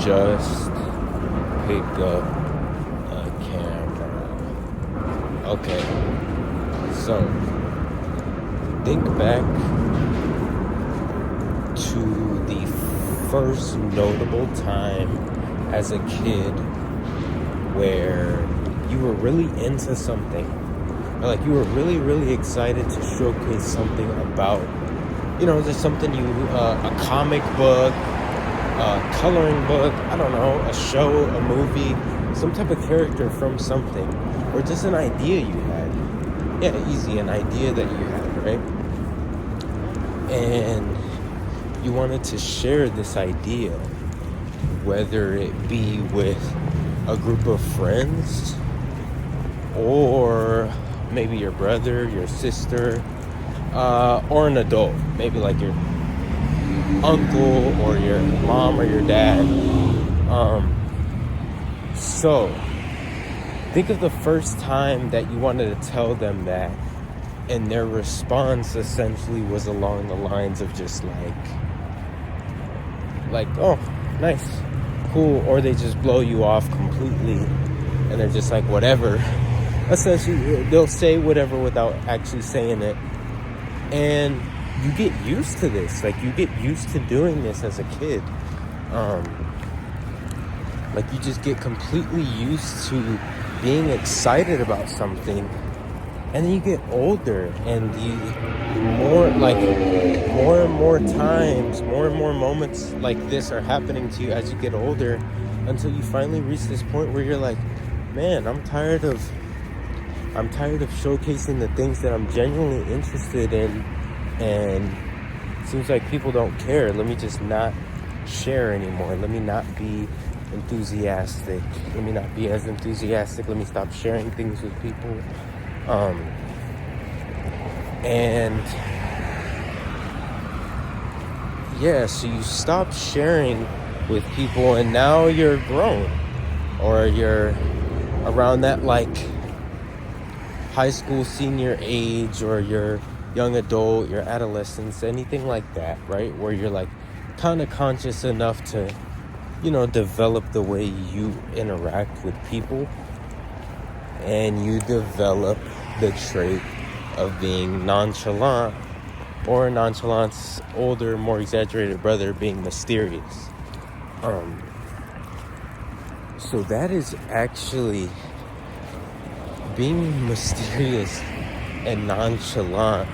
just pick up a camera. Okay, so think back to the first notable time as a kid where you were really into something. Like you were really, really excited to showcase something about, just something a comic book, a coloring book, I don't know, a show, a movie, some type of character from something, or just an idea you had. Yeah, easy, an idea that you had, right? And you wanted to share this idea, whether it be with a group of friends, or maybe your brother, your sister, or an adult, maybe like your uncle or your mom or your dad. So think of the first time that you wanted to tell them that, and their response essentially was along the lines of just like, oh, nice, cool, or they just blow you off completely, and they're just like, whatever. Essentially, they'll say whatever without actually saying it. And you get used to this. Like, you get used to doing this as a kid. Like, you just get completely used to being excited about something. And then you get older, and more and more times, more and more moments like this are happening to you as you get older, until you finally reach this point where you're like, man, I'm tired of showcasing the things that I'm genuinely interested in, and it seems like people don't care. Let me just not share anymore. Let me not be enthusiastic. Let me not be as enthusiastic. Let me stop sharing things with people. And yeah, so you stop sharing with people, and now you're grown, or you're around that like high school senior age, or you're young adult, your adolescence, anything like that, right? Where you're like kind of conscious enough to, develop the way you interact with people, and you develop the trait of being nonchalant, or nonchalant's older, more exaggerated brother being mysterious. So that is actually being mysterious and nonchalant.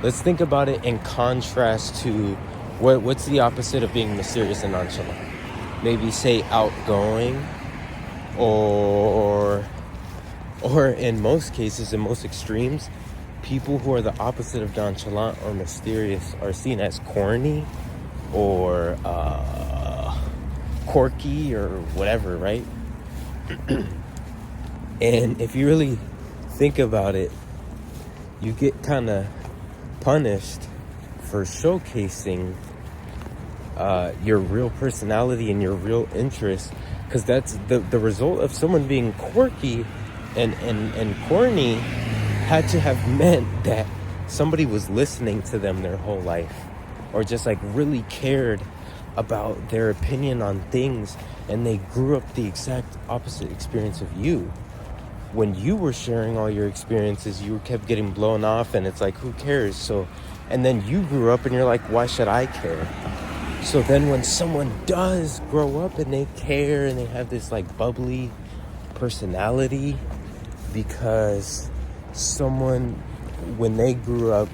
Let's think about it in contrast to what's the opposite of being mysterious and nonchalant? Maybe say outgoing, or in most cases, in most extremes, people who are the opposite of nonchalant or mysterious are seen as corny or quirky or whatever, right? And if you really think about it, you get kind of punished for showcasing your real personality and your real interest, because that's the result of someone being quirky and corny had to have meant that somebody was listening to them their whole life, or just like really cared about their opinion on things, and they grew up the exact opposite experience of you. When you were sharing all your experiences, you kept getting blown off, and it's like, who cares? So, and then you grew up and you're like, why should I care? So then when someone does grow up and they care and they have this like bubbly personality, because someone, when they grew up,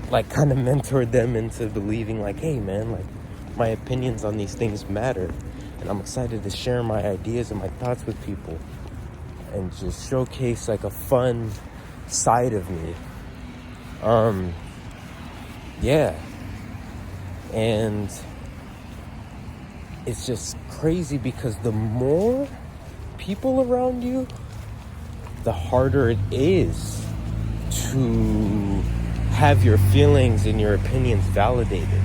like kind of mentored them into believing like, hey man, like my opinions on these things matter, and I'm excited to share my ideas and my thoughts with people, and just showcase like a fun side of me. Yeah. And it's just crazy, because the more people around you, the harder it is to have your feelings and your opinions validated.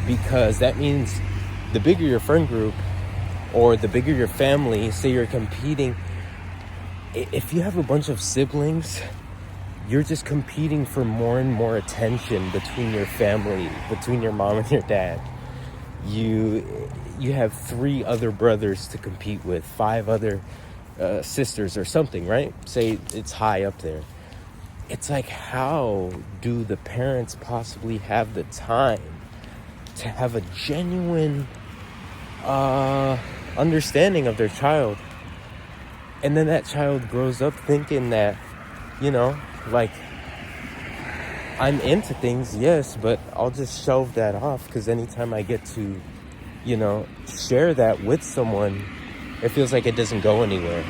Because that means the bigger your friend group, or the bigger your family, say you're competing, if you have a bunch of siblings, you're just competing for more and more attention between your family, between your mom and your dad. you have 3 other brothers to compete with, 5 other sisters or something, right? Say it's high up there. It's like, how do the parents possibly have the time to have a genuine understanding of their child? And then that child grows up thinking that, like, I'm into things, yes, but I'll just shelve that off because anytime I get to, share that with someone, it feels like it doesn't go anywhere.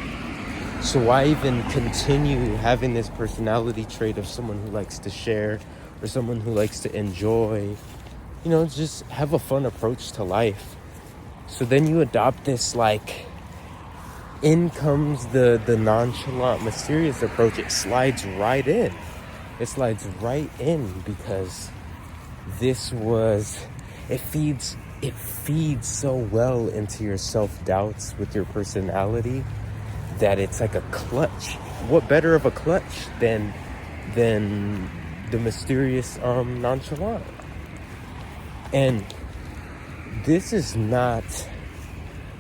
So why even continue having this personality trait of someone who likes to share or someone who likes to enjoy? Just have a fun approach to life. So then you adopt this, like, in comes the nonchalant, mysterious approach. It slides right in. It slides right in because it feeds so well into your self-doubts with your personality that it's like a clutch. What better of a clutch than the mysterious nonchalant? And this is not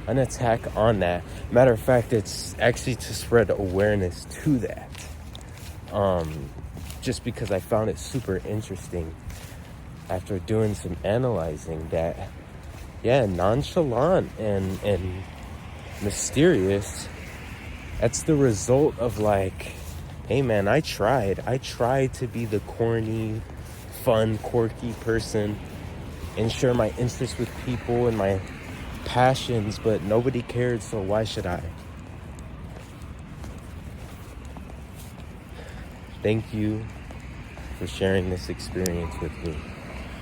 an attack on that. Matter of fact, it's actually to spread awareness to that. Just because I found it super interesting after doing some analyzing that, nonchalant and mysterious, that's the result of, like, hey man, I tried to be the corny, fun, quirky person and share my interests with people and my passions, but nobody cared, so why should I? Thank you for sharing this experience with me.